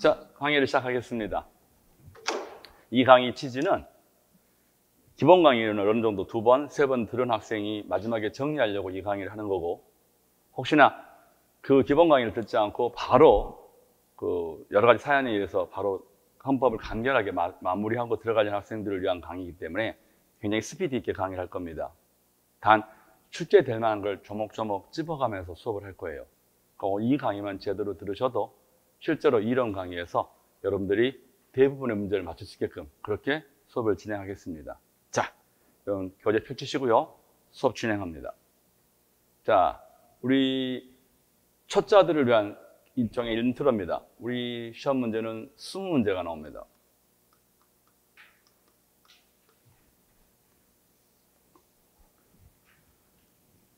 자, 강의를 시작하겠습니다. 이 강의 취지는 기본 강의는 어느 정도 2번, 3번 들은 학생이 마지막에 정리하려고 이 강의를 하는 거고, 혹시나 그 기본 강의를 듣지 않고 바로 그 여러 가지 사연에 의해서 바로 헌법을 간결하게 마무리하고 들어가려는 학생들을 위한 강의이기 때문에 굉장히 스피드 있게 강의를 할 겁니다. 단 출제될 만한 걸 조목조목 찝어가면서 수업을 할 거예요. 이 강의만 제대로 들으셔도 실제로 이런 강의에서 여러분들이 대부분의 문제를 맞출 수 있게끔 그렇게 수업을 진행하겠습니다. 자, 여러분 교재 펼치시고요. 수업 진행합니다. 자, 우리 초짜들을 위한 일종의 인트로입니다. 우리 시험 문제는 20문제가 나옵니다.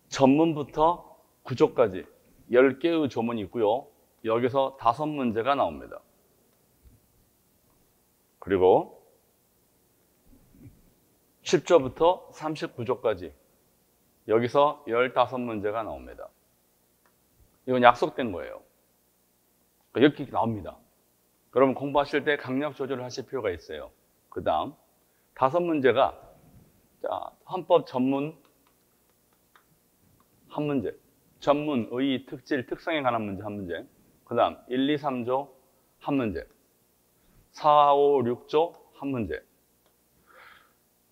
전문부터 구조까지 10개의 조문이 있고요. 여기서 5문제가 나옵니다. 그리고 10조부터 39조까지 여기서 15문제가 나옵니다. 이건 약속된 거예요. 이렇게 나옵니다. 그러면 공부하실 때 강약 조절을 하실 필요가 있어요. 그 다음 5문제가 헌법 전문 한 문제, 전문, 의의, 특질, 특성에 관한 문제 한 문제, 그 다음 1, 2, 3조 한 문제, 4, 5, 6조 한 문제,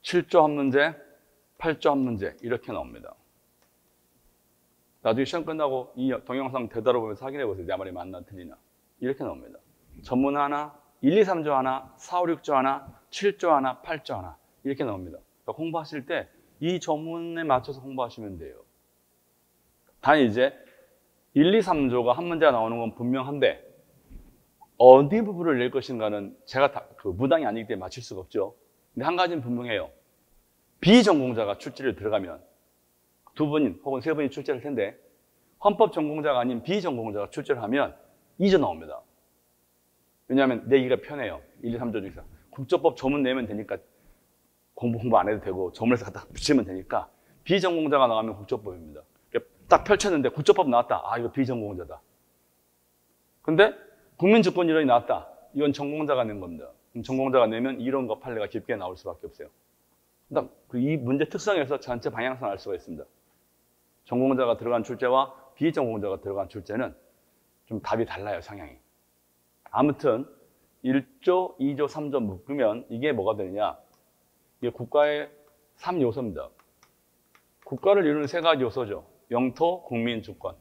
7조 한 문제, 8조 한 문제 이렇게 나옵니다. 나중에 시험 끝나고 이 동영상 되돌아보면서 확인해 보세요. 내 말이 맞나 틀리나. 이렇게 나옵니다. 전문 하나, 1, 2, 3조 하나, 4, 5, 6조 하나, 7조 하나, 8조 하나 이렇게 나옵니다. 그러니까 공부하실 때 이 전문에 맞춰서 공부하시면 돼요. 단 이제 1, 2, 3조가 한 문제가 나오는 건 분명한데 어디 부분을 낼 것인가는 제가 무당이 아니기 때문에 맞출 수가 없죠. 근데 한 가지는 분명해요. 비전공자가 출제를 들어가면 2분인 혹은 3분이 출제할 텐데 헌법 전공자가 아닌 비전공자가 출제를 하면 2조 나옵니다. 왜냐하면 내기가 편해요. 1, 2, 3조 중에서 국조법 조문 내면 되니까 공부 안 해도 되고 조문에서 갖다 붙이면 되니까 비전공자가 나가면 국조법입니다. 딱 펼쳤는데 국조법 나왔다. 아, 이거 비전공자다. 근데 국민주권이론이 나왔다. 이건 전공자가 낸 겁니다. 전공자가 내면 이론과 판례가 깊게 나올 수밖에 없어요. 이 문제 특성에서 전체 방향성을 알 수가 있습니다. 전공자가 들어간 출제와 비전공자가 들어간 출제는 좀 답이 달라요, 성향이. 아무튼 1조, 2조, 3조 묶으면 이게 뭐가 되느냐. 이게 국가의 3요소입니다. 국가를 이루는 3가지 요소죠. 영토, 국민, 주권.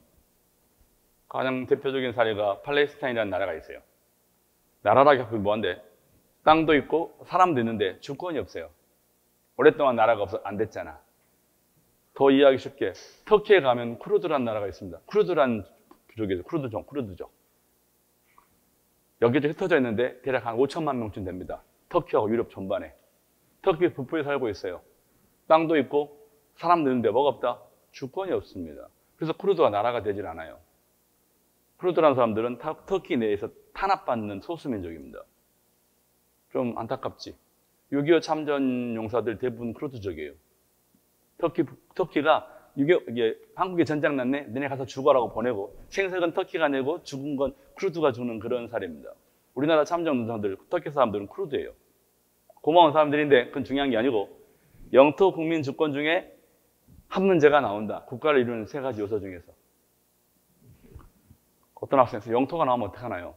가장 대표적인 사례가 팔레스타인이라는 나라가 있어요. 나라라기 하면 뭐한데 땅도 있고 사람도 있는데 주권이 없어요. 오랫동안 나라가 안 됐잖아. 더 이해하기 쉽게 터키에 가면 쿠르드라는 나라가 있습니다. 쿠르드라는 부족이죠. 쿠르드족. 여기저기 흩어져 있는데 대략 한 5천만 명쯤 됩니다. 터키하고 유럽 전반에. 터키 북부에 살고 있어요. 땅도 있고 사람도 있는데 뭐가 없다? 주권이 없습니다. 그래서 쿠르드가 나라가 되질 않아요. 쿠르드라는 사람들은 터키 내에서 탄압받는 소수민족입니다. 좀 안타깝지. 6.25 참전 용사들 대부분 쿠르드족이에요. 터키가 한국에 전쟁 났네? 너네 가서 죽어라고 보내고 생색은 터키가 내고 죽은 건 쿠르드가 주는 그런 사례입니다. 우리나라 참전 용사들, 터키 사람들은 쿠르드예요. 고마운 사람들인데 그건 중요한 게 아니고 영토, 국민, 주권 중에 한 문제가 나온다. 국가를 이루는 3가지 요소 중에서. 어떤 학생에서 영토가 나오면 어떡하나요?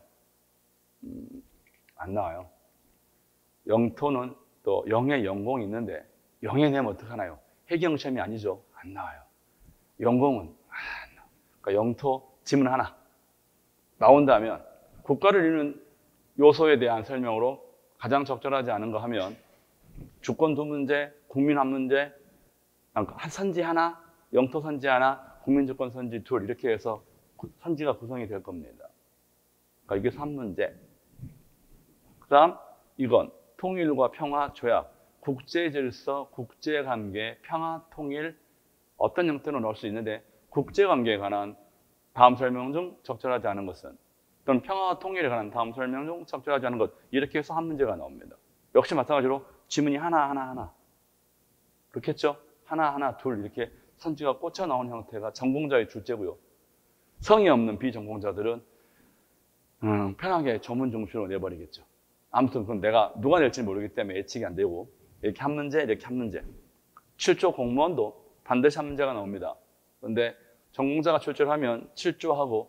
안 나와요. 영토는 또 영의 영공이 있는데 영에 내면 어떡하나요? 해경시험이 아니죠. 안 나와요. 영공은 안 나와요. 그러니까 영토 지문 하나 나온다면 국가를 이루는 요소에 대한 설명으로 가장 적절하지 않은 거 하면 주권 2문제, 국민 1문제, 선지 하나, 영토 선지 하나, 국민주권 선지 2 이렇게 해서 선지가 구성이 될 겁니다. 그러니까 이게 3문제. 그 다음 이건 통일과 평화, 조약, 국제질서, 국제관계, 평화, 통일 어떤 형태로 넣을 수 있는데 국제관계에 관한 다음 설명 중 적절하지 않은 것은 또는 평화와 통일에 관한 다음 설명 중 적절하지 않은 것 이렇게 해서 한 문제가 나옵니다. 역시 마찬가지로 지문이 하나 그렇겠죠? 하나, 둘 이렇게 선지가 꽂혀 나온 형태가 전공자의 출제고요. 성의 없는 비전공자들은 편하게 조문 중심으로 내버리겠죠. 아무튼 그건 내가 누가 낼지 모르기 때문에 예측이 안 되고 이렇게 한 문제, 이렇게 한 문제. 7조 공무원도 반드시 한 문제가 나옵니다. 그런데 전공자가 출제를 하면 7조하고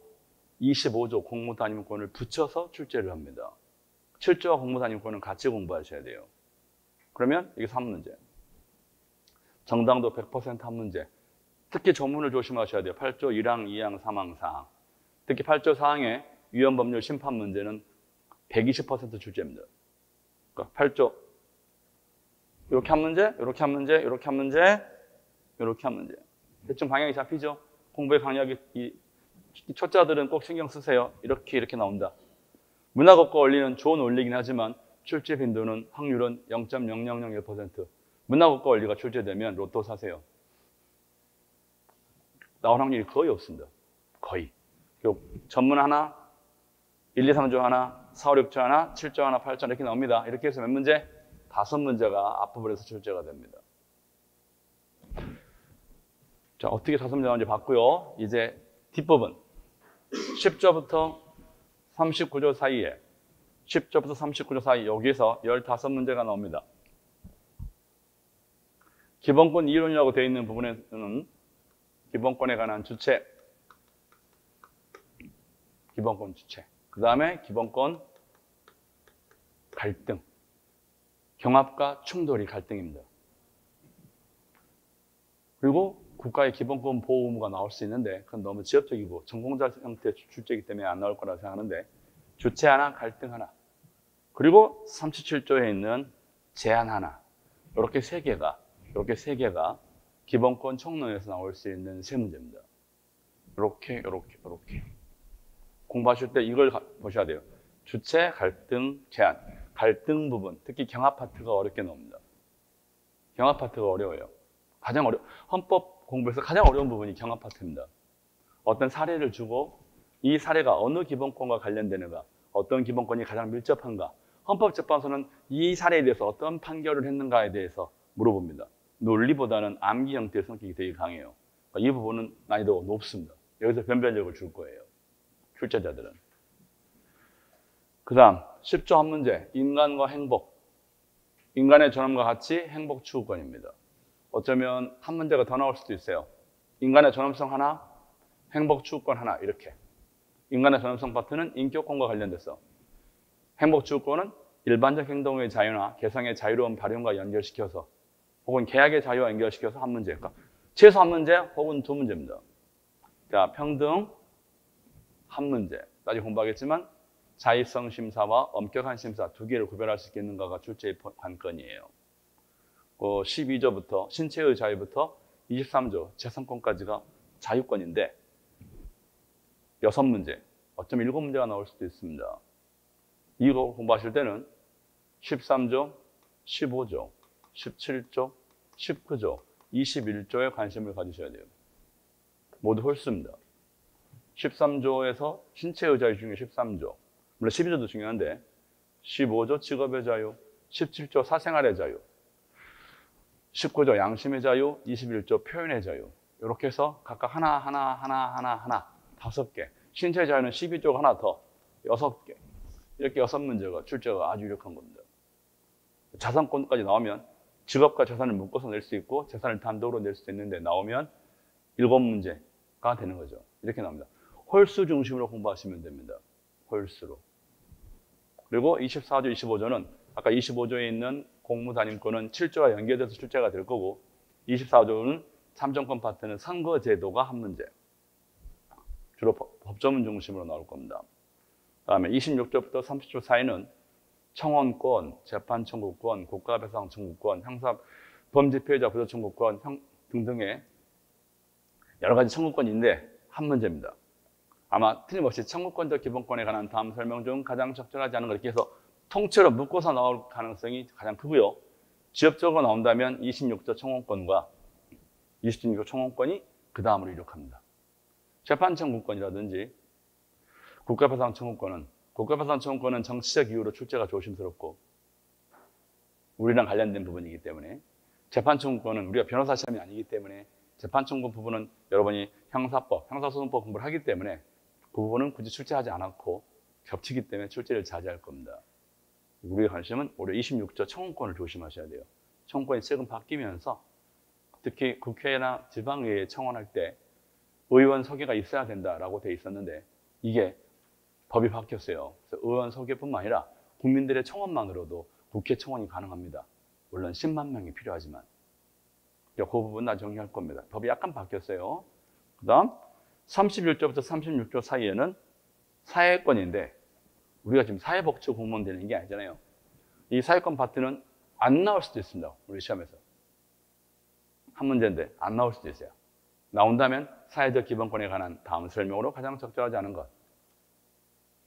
25조 공무단임권을 붙여서 출제를 합니다. 7조와 공무단임권은 같이 공부하셔야 돼요. 그러면 이게 3문제. 정당도 100% 한 문제. 특히 조문을 조심하셔야 돼요. 8조 1항, 2항, 3항, 4항. 특히 8조 4항의 위헌법률 심판 문제는 120% 출제입니다. 그러니까 8조 이렇게 한 문제, 이렇게 한 문제, 이렇게 한 문제, 이렇게 한 문제. 대충 방향이 잡히죠? 공부의 강약이 이 초짜들은 꼭 신경 쓰세요. 이렇게 나온다. 문학업과 원리는 좋은 원리긴 하지만 출제 빈도는 확률은 0.0001%. 문학업과 원리가 출제되면 로또 사세요. 나올 확률이 거의 없습니다. 거의. 그리고 전문 하나, 1, 2, 3조 하나, 4, 5, 6조 하나, 7조 하나, 8조 하나 이렇게 나옵니다. 이렇게 해서 몇 문제? 5문제가 앞부분에서 출제가 됩니다. 자, 어떻게 5문제 나오는지 봤고요. 이제 뒷부분. 10조부터 39조 사이에 10조부터 39조 사이 여기에서 15문제가 나옵니다. 기본권 이론이라고 되어 있는 부분에서는 기본권에 관한 주체, 기본권 주체, 그 다음에 기본권 갈등, 경합과 충돌이 갈등입니다. 그리고 국가의 기본권 보호 의무가 나올 수 있는데 그건 너무 지엽적이고 전공자 형태의 출제이기 때문에 안 나올 거라고 생각하는데 주체 하나, 갈등 하나, 그리고 37조에 있는 제한 하나, 이렇게 세 개가 기본권 총론에서 나올 수 있는 세 문제입니다. 이렇게 공부하실 때 이걸 보셔야 돼요. 주체, 갈등, 제한. 갈등 부분, 특히 경합 파트가 어렵게 나옵니다. 경합 파트가 어려워요. 헌법 공부에서 가장 어려운 부분이 경합 파트입니다. 어떤 사례를 주고 이 사례가 어느 기본권과 관련되는가, 어떤 기본권이 가장 밀접한가, 헌법재판소는 이 사례에 대해서 어떤 판결을 했는가에 대해서 물어봅니다. 논리보다는 암기 형태의 성격이 되게 강해요. 그러니까 이 부분은 난이도가 높습니다. 여기서 변별력을 줄 거예요. 출제자들은. 그 다음 10조 한 문제, 인간과 행복. 인간의 존엄과 같이 행복 추구권입니다. 어쩌면 한 문제가 더 나올 수도 있어요. 인간의 존엄성 하나, 행복 추구권 하나, 이렇게. 인간의 존엄성 파트는 인격권과 관련돼서, 행복 추구권은 일반적 행동의 자유나 개성의 자유로운 발현과 연결시켜서 혹은 계약의 자유와 연결시켜서 한 문제, 그러니까 최소 한 문제 혹은 두 문제입니다. 자, 평등 한 문제, 나중에 공부하겠지만 자의성 심사와 엄격한 심사 두 개를 구별할 수 있겠는가가 출제의 관건이에요. 12조부터 신체의 자유부터 23조 재산권까지가 자유권인데 6문제, 어쩌면 7문제가 나올 수도 있습니다. 이거 공부하실 때는 13조, 15조, 17조, 19조, 21조에 관심을 가지셔야 돼요. 모두 홀수입니다. 13조에서 신체의 자유 중에 13조, 물론 12조도 중요한데 15조 직업의 자유, 17조 사생활의 자유, 19조 양심의 자유, 21조 표현의 자유, 이렇게 해서 각각 하나 5개, 신체의 자유는 12조가 하나 더 6개, 이렇게 6문제가 출제가 아주 유력한 겁니다. 자산권까지 나오면 직업과 재산을 묶어서 낼 수 있고 재산을 단독으로 낼 수 있는데 나오면 7문제가 되는 거죠. 이렇게 나옵니다. 홀수 중심으로 공부하시면 됩니다. 홀수로. 그리고 24조, 25조는 아까 25조에 있는 공무단임권은 7조와 연계돼서 출제가 될 거고 24조는 참정권 파트는 선거제도가 한 문제. 주로 법조문 중심으로 나올 겁니다. 그다음에 26조부터 30조 사이는 청원권, 재판 청구권, 국가배상 청구권, 형사 범죄 피해자 부조 청구권 등등의 여러 가지 청구권인데 한 문제입니다. 아마 틀림없이 청구권적 기본권에 관한 다음 설명 중 가장 적절하지 않은 걸 이렇게 해서 통째로 묶어서 나올 가능성이 가장 크고요. 지역적으로 나온다면 26조 청원권과 26조 청원권이 그 다음으로 이룩합니다. 재판 청구권이라든지 국가배상 청구권은 정치적 이유로 출제가 조심스럽고 우리랑 관련된 부분이기 때문에 재판 청구권은 우리가 변호사 시험이 아니기 때문에 재판 청구 부분은 여러분이 형사법, 형사소송법 공부를 하기 때문에 그 부분은 굳이 출제하지 않았고 겹치기 때문에 출제를 자제할 겁니다. 우리의 관심은 올해 26조 청원권을 조심하셔야 돼요. 청원권이 최근 바뀌면서 특히 국회나 지방의회에 청원할 때 의원 소개가 있어야 된다라고 돼 있었는데 이게 법이 바뀌었어요. 그래서 의원 소개뿐만 아니라 국민들의 청원만으로도 국회 청원이 가능합니다. 물론 10만 명이 필요하지만. 그 부분 나 정리할 겁니다. 법이 약간 바뀌었어요. 그 다음 31조부터 36조 사이에는 사회권인데 우리가 지금 사회복지 공무원 되는 게 아니잖아요. 이 사회권 파트는 안 나올 수도 있습니다. 우리 시험에서. 한 문제인데 안 나올 수도 있어요. 나온다면 사회적 기본권에 관한 다음 설명으로 가장 적절하지 않은 것.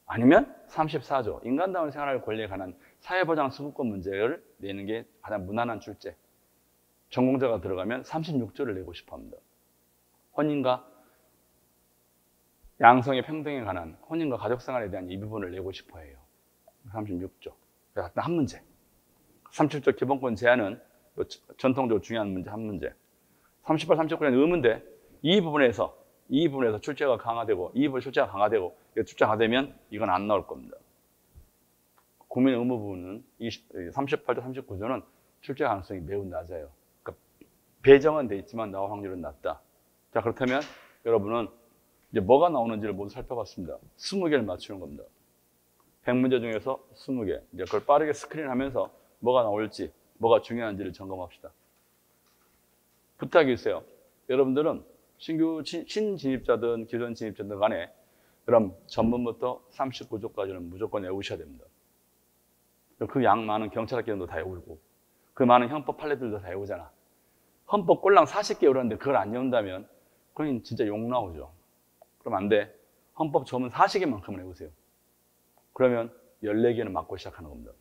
아니면 34조 인간다운 생활 권리에 관한 사회보장 수급권 문제를 내는 게 가장 무난한 출제. 전공자가 들어가면 36조를 내고 싶어 합니다. 혼인과 양성의 평등에 관한 혼인과 가족생활에 대한 이 부분을 내고 싶어 해요. 36조. 그래서 한 문제. 37조 기본권 제한은 전통적으로 중요한 문제 한 문제. 38, 39는 의문데 이 부분에서 출제가 강화되고 이 부분 출제가 강화되고 출제가 강화되면 이건 안 나올 겁니다. 국민 의무 부분은 38조, 39조는 출제 가능성이 매우 낮아요. 그러니까 배정은 돼 있지만 나올 확률은 낮다. 자, 그렇다면 여러분은 이제 뭐가 나오는지를 모두 살펴봤습니다. 20개를 맞추는 겁니다. 100문제 중에서 20개. 이제 그걸 빠르게 스크린하면서 뭐가 나올지, 뭐가 중요한지를 점검합시다. 부탁이 있어요. 여러분들은 신규 신진입자든 기존 진입자든 간에 그럼 전문부터 39조까지는 무조건 외우셔야 됩니다. 그 양 많은 경찰학기도 다 외우고 그 많은 형법 판례들도 다 외우잖아. 헌법 꼴랑 40개 외우는데 그걸 안 외운다면 그건 진짜 욕 나오죠. 그럼 안 돼. 헌법 전문 40개만큼은 외우세요. 그러면 14개는 맞고 시작하는 겁니다.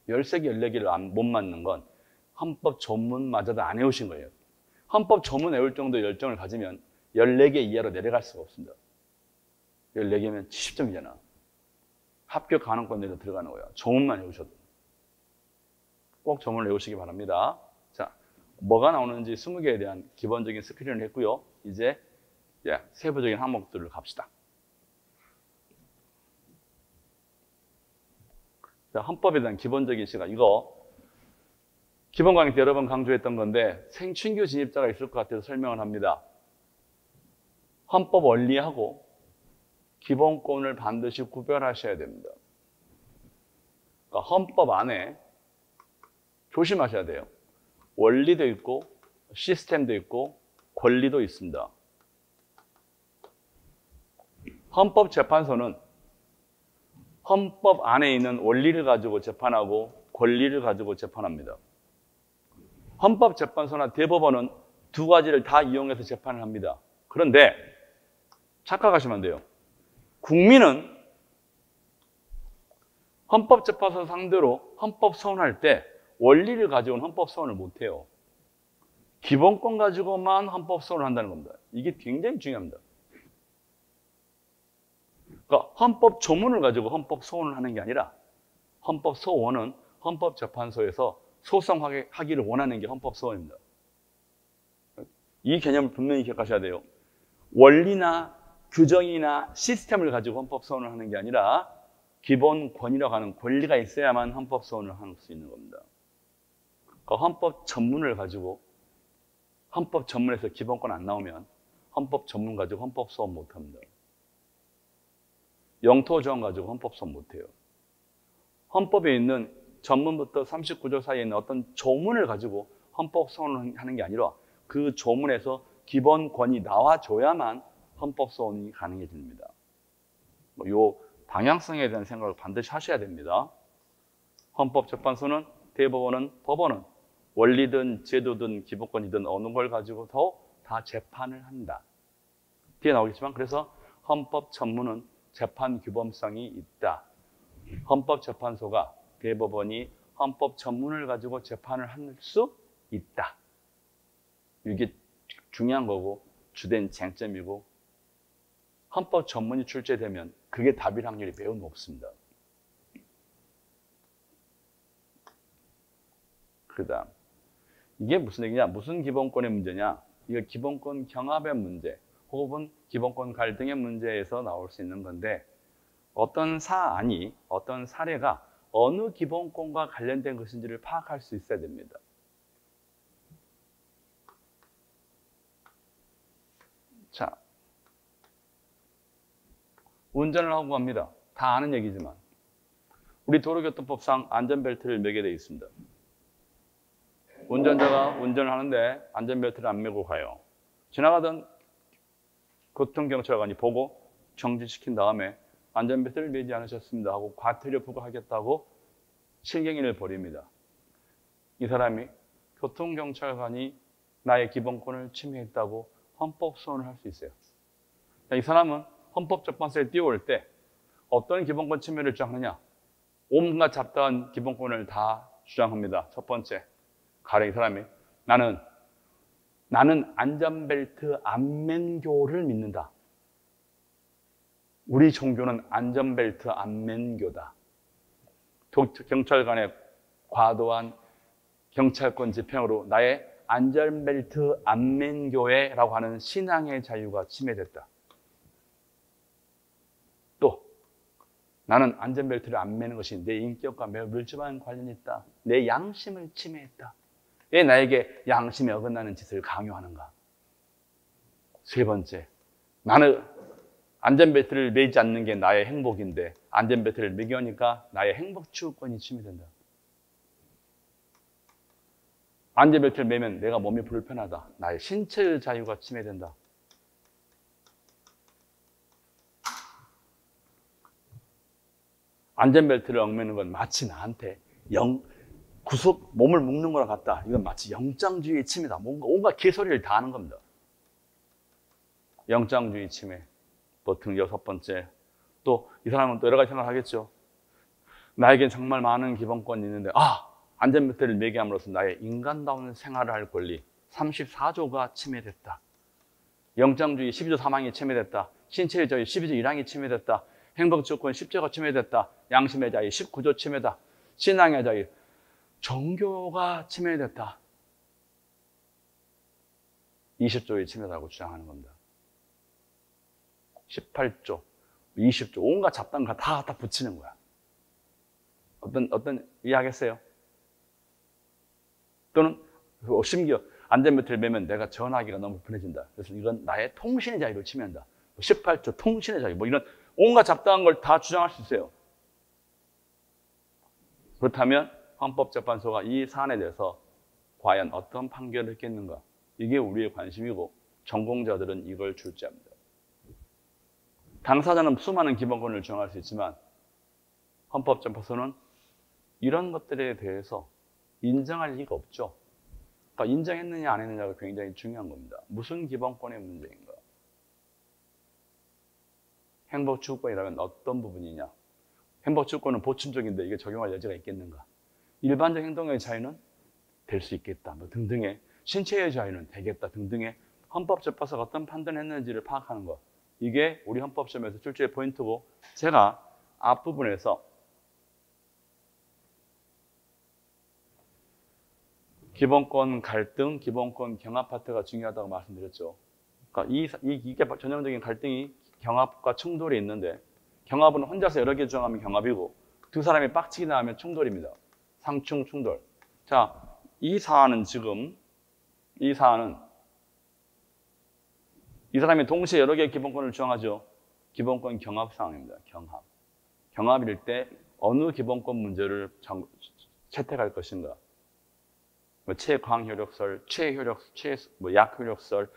13개, 14개를 못 맞는 건 헌법 전문마저도 안 외우신 거예요. 헌법 전문 외울 정도의 열정을 가지면 14개 이하로 내려갈 수가 없습니다. 14개면 70점이잖아. 합격 가능권에도 들어가는 거야. 전문만 외우셔도. 꼭 전문을 외우시기 바랍니다. 자, 뭐가 나오는지 20개에 대한 기본적인 스크린을 했고요. 이제 세부적인 항목들을 갑시다. 자, 헌법에 대한 기본적인 시각. 이거 기본 강의 때 여러 번 강조했던 건데 신규 진입자가 있을 것 같아서 설명을 합니다. 헌법 원리하고 기본권을 반드시 구별하셔야 됩니다. 그러니까 헌법 안에 조심하셔야 돼요. 원리도 있고 시스템도 있고 권리도 있습니다. 헌법재판소는 헌법 안에 있는 원리를 가지고 재판하고 권리를 가지고 재판합니다. 헌법재판소나 대법원은 두 가지를 다 이용해서 재판을 합니다. 그런데 착각하시면 안 돼요. 국민은 헌법재판소 상대로 헌법소원할 때 원리를 가지고는 헌법소원을 못해요. 기본권 가지고만 헌법소원을 한다는 겁니다. 이게 굉장히 중요합니다. 그러니까 헌법 조문을 가지고 헌법소원을 하는 게 아니라 헌법소원은 헌법재판소에서 소송하기를 원하는 게 헌법소원입니다. 이 개념을 분명히 기억하셔야 돼요. 원리나 규정이나 시스템을 가지고 헌법소원을 하는 게 아니라 기본 권이라고 하는 권리가 있어야만 헌법소원을 할 수 있는 겁니다. 그러니까 헌법 전문을 가지고 헌법 전문에서 기본권 안 나오면 헌법 전문 가지고 헌법소원 못합니다. 영토조항 가지고 헌법소원 못해요. 헌법에 있는 전문부터 39조 사이에 있는 어떤 조문을 가지고 헌법소원을 하는 게 아니라 그 조문에서 기본권이 나와줘야만 헌법소원이 가능해집니다. 이 방향성에 대한 생각을 반드시 하셔야 됩니다. 헌법재판소는 대법원은 법원은 원리든 제도든 기본권이든 어느 걸 가지고도 다 재판을 한다. 뒤에 나오겠지만 그래서 헌법 전문은 재판 규범성이 있다. 헌법재판소가 대법원이 헌법 전문을 가지고 재판을 할 수 있다. 이게 중요한 거고 주된 쟁점이고 헌법 전문이 출제되면 그게 답일 확률이 매우 높습니다. 그 다음 이게 무슨 얘기냐? 무슨 기본권의 문제냐? 이거 기본권 경합의 문제 혹은 기본권 갈등의 문제에서 나올 수 있는 건데 어떤 사안이, 어떤 사례가 어느 기본권과 관련된 것인지를 파악할 수 있어야 됩니다. 자, 운전을 하고 갑니다. 다 아는 얘기지만 우리 도로교통법상 안전벨트를 매게 되어 있습니다. 운전자가 운전을 하는데 안전벨트를 안 매고 가요. 지나가던 교통경찰관이 보고 정지시킨 다음에 안전벨트를 매지 않으셨습니다 하고 과태료 부과하겠다고 실갱이를 벌입니다. 이 사람이 교통경찰관이 나의 기본권을 침해했다고 헌법소원을 할 수 있어요. 이 사람은 헌법재판소에 뛰어올 때 어떤 기본권 침해를 주장하느냐? 온갖 잡다한 기본권을 다 주장합니다. 첫 번째, 가령 이 사람이 나는 안전벨트 안맨교를 믿는다. 우리 종교는 안전벨트 안맨교다. 경찰관의 과도한 경찰권 집행으로 나의 안전벨트 안맨교회라고 하는 신앙의 자유가 침해됐다. 또 나는 안전벨트를 안 매는 것이 내 인격과 매우 밀접한 관련이 있다. 내 양심을 침해했다. 왜 나에게 양심에 어긋나는 짓을 강요하는가? 세 번째, 나는 안전벨트를 매지 않는 게 나의 행복인데 안전벨트를 매기니까 나의 행복 추구권이 침해된다. 안전벨트를 매면 내가 몸이 불편하다. 나의 신체의 자유가 침해된다. 안전벨트를 얽매는 건 마치 나한테 구속 몸을 묶는 거랑 같다. 이건 마치 영장주의 침해다. 뭔가 온갖 개소리를 다 하는 겁니다. 영장주의 침해. 등 여섯 번째. 또 이 사람은 또 여러 가지 생각을 하겠죠. 나에겐 정말 많은 기본권이 있는데 안전벨트를 매게 함으로써 나의 인간다운 생활을 할 권리 34조가 침해됐다. 영장주의 12조 3항이 침해됐다. 신체의 자유 12조 1항이 침해됐다. 행복주권 10조가 침해됐다. 양심의 자유 19조 침해다. 신앙의 자유, 종교가 침해됐다. 20조의 침해라고 주장하는 겁니다. 18조, 20조, 온갖 잡다한 거 다 붙이는 거야. 어떤 이해하겠어요? 또는 심지어 안전벨트를 매면 내가 전화하기가 너무 불편해진다. 그래서 이건 나의 통신의 자유를 침해한다. 18조 통신의 자유, 이런 온갖 잡다한 걸 다 주장할 수 있어요. 그렇다면 헌법재판소가 이 사안에 대해서 과연 어떤 판결을 했겠는가? 이게 우리의 관심이고 전공자들은 이걸 출제합니다. 당사자는 수많은 기본권을 주장할 수 있지만 헌법재판소는 이런 것들에 대해서 인정할 리가 없죠. 그러니까 인정했느냐 안 했느냐가 굉장히 중요한 겁니다. 무슨 기본권의 문제인가? 행복추구권이라면 어떤 부분이냐? 행복추구권은 보충적인데 이게 적용할 여지가 있겠는가? 일반적 행동의 자유는 될 수 있겠다. 등등의 신체의 자유는 되겠다. 등등의 헌법재판소가 어떤 판단을 했는지를 파악하는 것. 이게 우리 헌법시험에서 출제의 포인트고 제가 앞부분에서 기본권 갈등, 기본권 경합 파트가 중요하다고 말씀드렸죠. 그러니까 이게 전형적인 갈등이 경합과 충돌이 있는데 경합은 혼자서 여러 개 주장하면 경합이고 두 사람이 빡치기 나면 충돌입니다. 상충 충돌. 자, 이 사안은 이 사람이 동시에 여러 개의 기본권을 주장하죠. 기본권 경합 상황입니다. 경합일 때 어느 기본권 문제를 채택할 것인가. 최광효력설, 약효력설,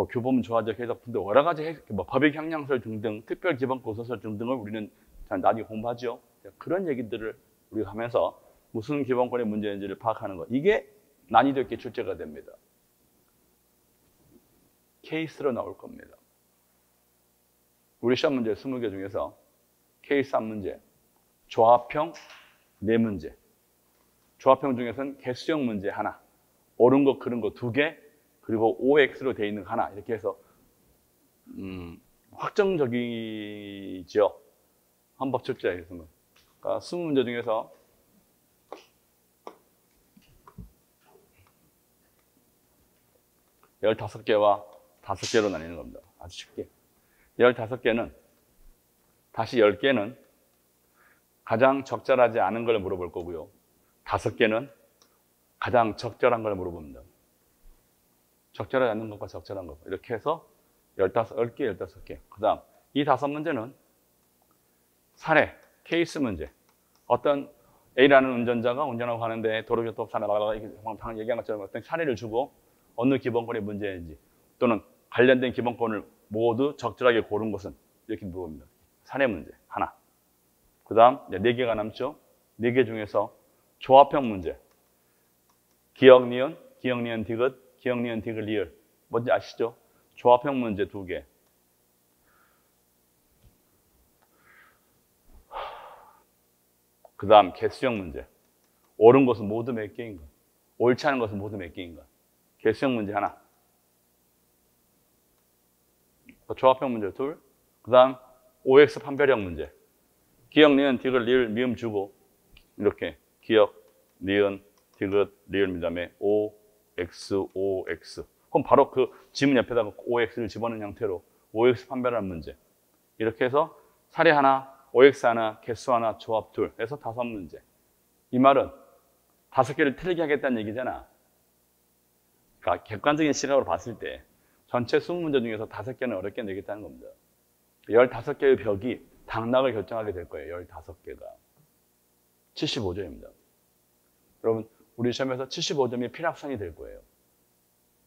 교범 조화적 해석 등등 여러 가지 법익 형량설 등등 특별 기본권 우선설 등등을 우리는 나중에 공부하죠. 그런 얘기들을 우리가 하면서 무슨 기본권의 문제인지를 파악하는 것. 이게 난이도 있게 출제가 됩니다. 케이스로 나올 겁니다. 우리 시험 문제 20개 중에서 케이스 1문제, 조합형 4문제. 조합형 중에서는 개수형 문제 하나, 옳은 거, 그른 거 2개, 그리고 OX로 되어 있는 거 하나, 이렇게 해서 확정적이죠. 헌법 출제에서는. 그러니까 20문제 중에서 (15개와) 5개로 나뉘는 겁니다. 아주 쉽게. 15개는 다시 10개는 가장 적절하지 않은 걸 물어볼 거고요. 5개는 가장 적절한 걸 물어봅니다. 적절하지 않는 것과 적절한 것. 이렇게 해서 10개, 15개. 그 다음, 이 5문제는 사례, 케이스 문제. 어떤 A라는 운전자가 운전하고 가는데 도로교통사나 방금 얘기한 것처럼 어떤 사례를 주고 어느 기본권의 문제인지 또는 관련된 기본권을 모두 적절하게 고른 것은 이렇게 물어봅니다. 사례 문제 하나. 그 다음 4개가 남죠. 4개 중에서 조합형 문제. 기역, 니은, 기역, 니은, 디귿, 기역, 니은, 디귿, 리을. 뭔지 아시죠? 조합형 문제 2개. 그 다음 개수형 문제. 옳은 것은 모두 몇 개인가? 옳지 않은 것은 모두 몇 개인가? 개수형 문제 하나. 조합형 문제 2. 그 다음 OX 판별형 문제. 기역, 니은, 디귿, 리을, 미음 주고 이렇게 기역, 니은, 디귿, 리을 미다음에 OX, OX. 그럼 바로 그 지문 옆에다가 OX를 집어넣은 형태로 OX 판별하는 문제. 이렇게 해서 사례 하나, OX 하나, 개수 하나, 조합 둘 해서 5문제. 이 말은 5개를 틀리게 하겠다는 얘기잖아. 그러니까 객관적인 시각으로 봤을 때 전체 20문제 중에서 5개는 어렵게 내겠다는 겁니다. 15개의 벽이 당락을 결정하게 될 거예요. 15개가. 75점입니다. 여러분, 우리 시험에서 75점이 필합선이 될 거예요.